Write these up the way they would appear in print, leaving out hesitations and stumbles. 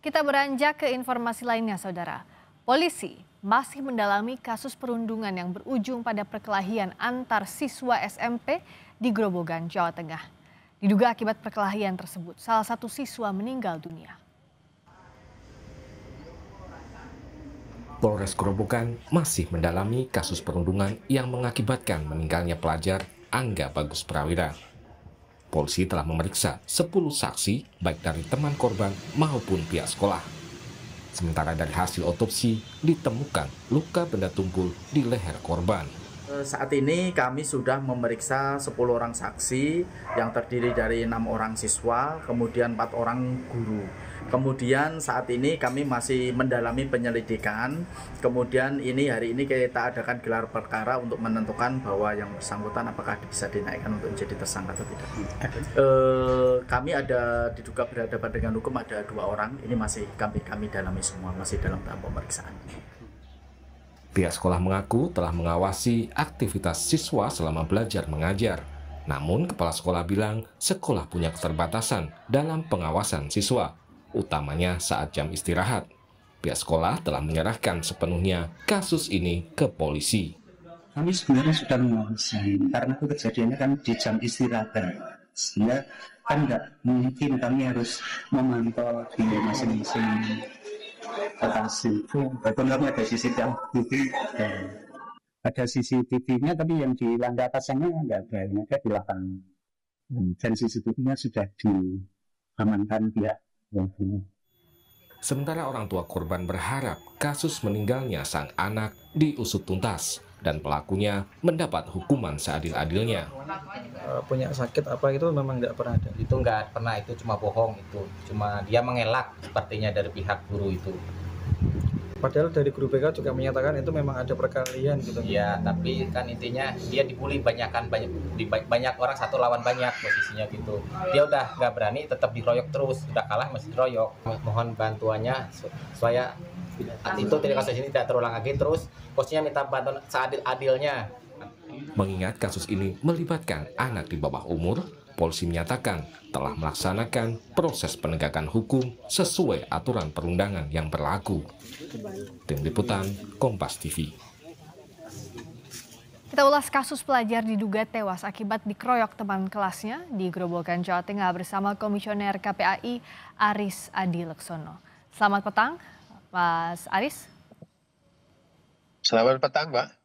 Kita beranjak ke informasi lainnya, Saudara. Polisi masih mendalami kasus perundungan yang berujung pada perkelahian antar siswa SMP di Grobogan, Jawa Tengah. Diduga akibat perkelahian tersebut, salah satu siswa meninggal dunia. Polres Grobogan masih mendalami kasus perundungan yang mengakibatkan meninggalnya pelajar Angga Bagus Prawira. Polisi telah memeriksa 10 saksi baik dari teman korban maupun pihak sekolah. Sementara dari hasil otopsi ditemukan luka benda tumpul di leher korban. Saat ini kami sudah memeriksa 10 orang saksi yang terdiri dari 6 orang siswa, kemudian 4 orang guru. Kemudian saat ini kami masih mendalami penyelidikan. Kemudian hari ini kita adakan gelar perkara untuk menentukan bahwa yang bersangkutan apakah bisa dinaikkan untuk menjadi tersangka atau tidak. Kami ada diduga berhadapan dengan hukum ada 2 orang. Ini masih kami dalami semua, masih dalam tahap pemeriksaan. Pihak sekolah mengaku telah mengawasi aktivitas siswa selama belajar mengajar. Namun, kepala sekolah bilang sekolah punya keterbatasan dalam pengawasan siswa, utamanya saat jam istirahat. Pihak sekolah telah menyerahkan sepenuhnya kasus ini ke polisi. Kami sebenarnya sudah mengawasi, karena itu kejadiannya kan di jam istirahat. Sehingga kan nggak mungkin kami harus memantau di masing-masing lokasi. Walaupun kami ada CCTV, ada CCTV-nya, tapi yang di lantai atasnya nggak ada, yang ada di lapangan. Dan CCTV-nya sudah diamankan pihak. Sementara orang tua korban berharap kasus meninggalnya sang anak diusut tuntas dan pelakunya mendapat hukuman seadil-adilnya. Punya sakit apa itu memang nggak pernah ada. Itu nggak pernah, itu cuma bohong, itu cuma dia mengelak sepertinya dari pihak guru itu. Padahal dari guru BK juga menyatakan itu memang ada perkelahian gitu. Ya, tapi kan intinya dia dibully banyak orang satu lawan banyak posisinya gitu. Dia udah nggak berani, tetap dikeroyok terus, udah kalah masih dikeroyok. Mohon bantuannya supaya itu kasus ini tidak terulang lagi, terus posisinya minta bantuan seadil-adilnya. Mengingat kasus ini melibatkan anak di bawah umur, polisi menyatakan telah melaksanakan proses penegakan hukum sesuai aturan perundangan yang berlaku. Tim Liputan, Kompas TV. Kita ulas kasus pelajar diduga tewas akibat dikeroyok teman kelasnya di Grobogan, Jawa Tengah bersama Komisioner KPAI Aris Adi Leksono. Selamat petang, Mas Aris. Selamat petang, Mbak.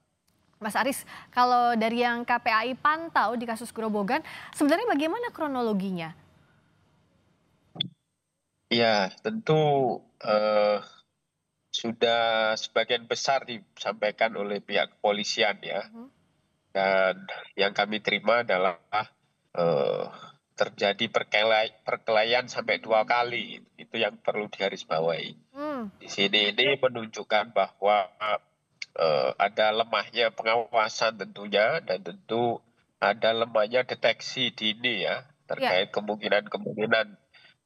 Mas Aris, kalau dari yang KPAI pantau di kasus Grobogan, sebenarnya bagaimana kronologinya? Ya, tentu sudah sebagian besar disampaikan oleh pihak kepolisian ya. Dan yang kami terima adalah terjadi perkelahian sampai 2 kali. Itu yang perlu digarisbawahi. Di sini ini menunjukkan bahwa ada lemahnya pengawasan tentunya, dan tentu ada lemahnya deteksi dini ya terkait kemungkinan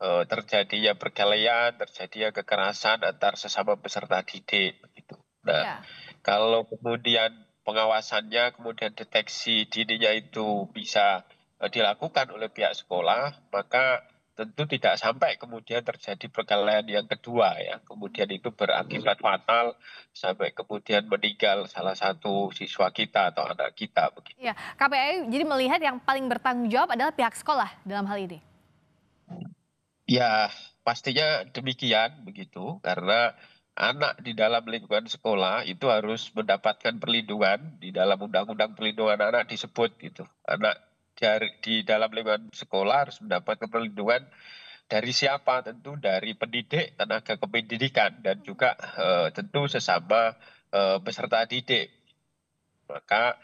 terjadinya perkelahian, terjadinya kekerasan antar sesama peserta didik begitu. Nah, kalau kemudian pengawasannya, kemudian deteksi dininya itu bisa dilakukan oleh pihak sekolah, maka tentu tidak sampai kemudian terjadi perkelahian yang kedua ya. Kemudian itu berakibat fatal sampai kemudian meninggal salah satu siswa kita atau anak kita begitu. Ya, KPAI jadi melihat yang paling bertanggung jawab adalah pihak sekolah dalam hal ini. Ya, pastinya demikian begitu, karena anak di dalam lingkungan sekolah itu harus mendapatkan perlindungan. Di dalam Undang-Undang Perlindungan Anak disebut gitu. Anak di dalam lingkungan sekolah harus mendapatkan perlindungan dari siapa? Tentu dari pendidik, tenaga kependidikan, dan juga tentu sesama peserta didik. Maka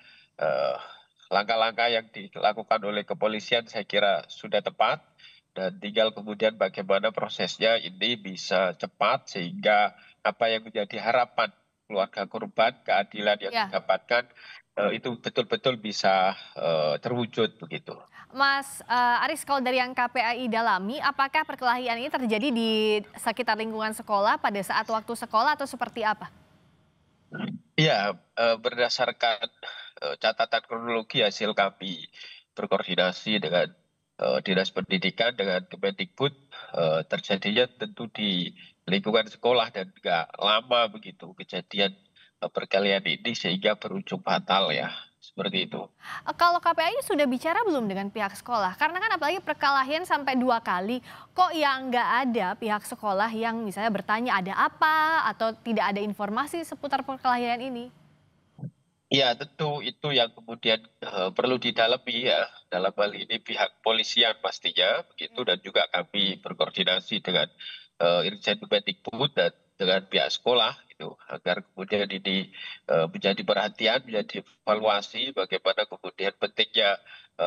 langkah-langkah yang dilakukan oleh kepolisian saya kira sudah tepat, dan tinggal kemudian bagaimana prosesnya ini bisa cepat sehingga apa yang menjadi harapan keluarga korban, keadilan yang didapatkan itu betul-betul bisa terwujud begitu. Mas Aris, kalau dari yang KPAI dalami, apakah perkelahian ini terjadi di sekitar lingkungan sekolah pada saat waktu sekolah atau seperti apa? Iya, berdasarkan catatan kronologi hasil kami berkoordinasi dengan Dinas Pendidikan dengan Kemendikbud, terjadinya tentu di lingkungan sekolah dan nggak lama begitu kejadian perkelahian ini sehingga berujung fatal ya, seperti itu. Kalau KPAI sudah bicara belum dengan pihak sekolah? Karena kan apalagi perkelahian sampai 2 kali, kok yang nggak ada pihak sekolah yang misalnya bertanya ada apa atau tidak ada informasi seputar perkelahian ini? Ya tentu itu yang kemudian perlu didalami ya, dalam hal ini pihak polisian pastinya begitu, dan juga kami berkoordinasi dengan Irjen Kemendikbud dan dengan pihak sekolah gitu, agar kemudian ini menjadi perhatian, menjadi evaluasi bagaimana kemudian pentingnya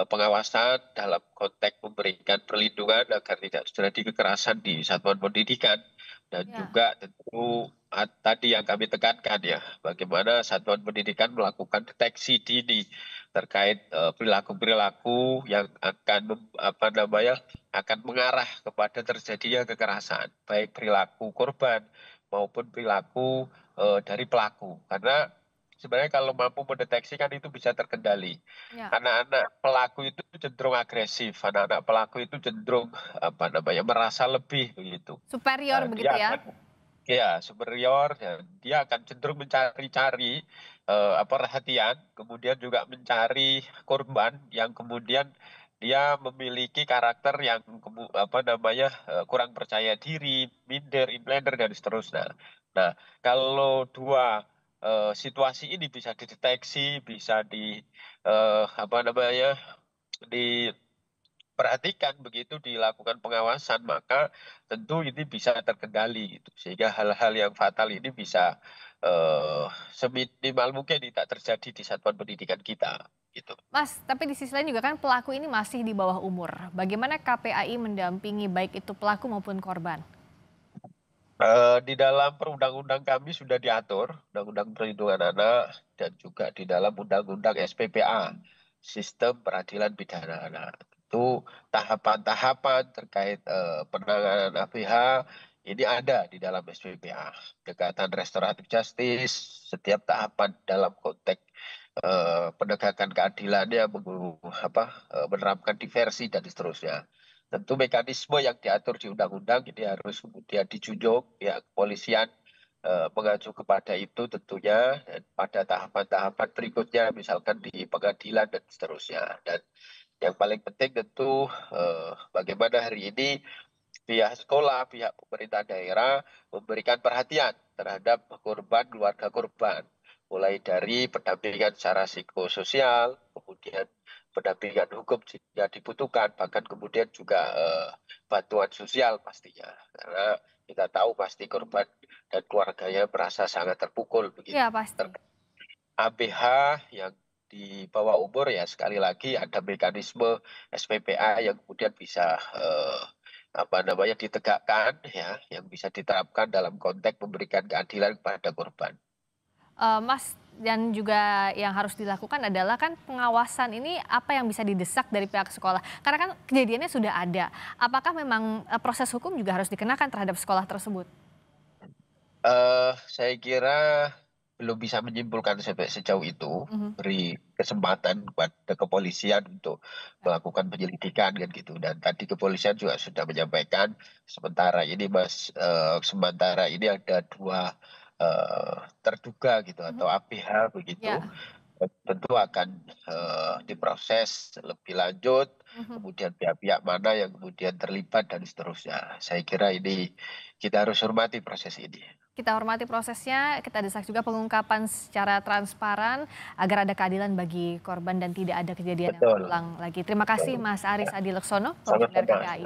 pengawasan dalam konteks memberikan perlindungan agar tidak terjadi kekerasan di satuan pendidikan. Dan Ya. juga tentu tadi yang kami tekankan ya, bagaimana satuan pendidikan melakukan deteksi dini terkait perilaku-perilaku yang akan mengarah kepada terjadinya kekerasan, baik perilaku korban maupun perilaku dari pelaku. Karena sebenarnya kalau mampu mendeteksi kan itu bisa terkendali. Ya. Anak-anak pelaku itu cenderung agresif, anak-anak pelaku itu cenderung merasa lebih begitu. Superior begitu Dia ya? akan superior, ya, dia akan cenderung mencari-cari perhatian, kemudian juga mencari korban yang kemudian dia memiliki karakter yang kurang percaya diri, minder, inblander dan seterusnya. Nah, kalau dua situasi ini bisa dideteksi, bisa diperhatikan begitu, dilakukan pengawasan, maka tentu ini bisa terkendali gitu, sehingga hal-hal yang fatal ini bisa seminimal mungkin tidak terjadi di satuan pendidikan kita gitu. Mas, tapi di sisi lain juga kan pelaku ini masih di bawah umur. Bagaimana KPAI mendampingi baik itu pelaku maupun korban? Di dalam perundang-undang kami sudah diatur, Undang-Undang Perlindungan Anak, dan juga di dalam Undang-Undang SPPA, Sistem Peradilan Pidana Anak. Itu tahapan-tahapan terkait penanganan APH ini ada di dalam SPPA. Pendekatan restoratif justice, setiap tahapan dalam konteks penegakan keadilannya, menerapkan diversi dan seterusnya. Tentu mekanisme yang diatur di undang-undang ini harus kemudian dijunjung, ya kepolisian mengacu kepada itu tentunya, dan pada tahapan-tahapan berikutnya misalkan di pengadilan dan seterusnya. Dan yang paling penting tentu bagaimana hari ini pihak sekolah, pihak pemerintah daerah memberikan perhatian terhadap korban, keluarga korban, mulai dari pendampingan secara psikososial, kemudian pendampingan hukum jika dibutuhkan, bahkan kemudian juga bantuan sosial pastinya. Karena kita tahu pasti korban dan keluarganya merasa sangat terpukul begitu. Ya pasti. ABH yang di bawah umur ya, sekali lagi ada mekanisme SPPA yang kemudian bisa ditegakkan ya, yang bisa diterapkan dalam konteks memberikan keadilan kepada korban. Mas, dan juga yang harus dilakukan adalah kan pengawasan ini apa yang bisa didesak dari pihak sekolah. Karena kan kejadiannya sudah ada. Apakah memang proses hukum juga harus dikenakan terhadap sekolah tersebut? Saya kira belum bisa menyimpulkan sampai sejauh itu, beri kesempatan kepada kepolisian untuk melakukan penyelidikan kan gitu. Dan tadi kepolisian juga sudah menyampaikan sementara ini sementara ini ada 2 terduga gitu atau APH begitu. Ya. Tentu akan diproses lebih lanjut, kemudian pihak-pihak mana yang kemudian terlibat dan seterusnya. Saya kira ini kita harus hormati proses ini. Kita hormati prosesnya, kita desak juga pengungkapan secara transparan agar ada keadilan bagi korban dan tidak ada kejadian yang Betul. berulang lagi. Terima kasih Mas Aris Adi Laksono, Sama-sama. Komisioner KPAI.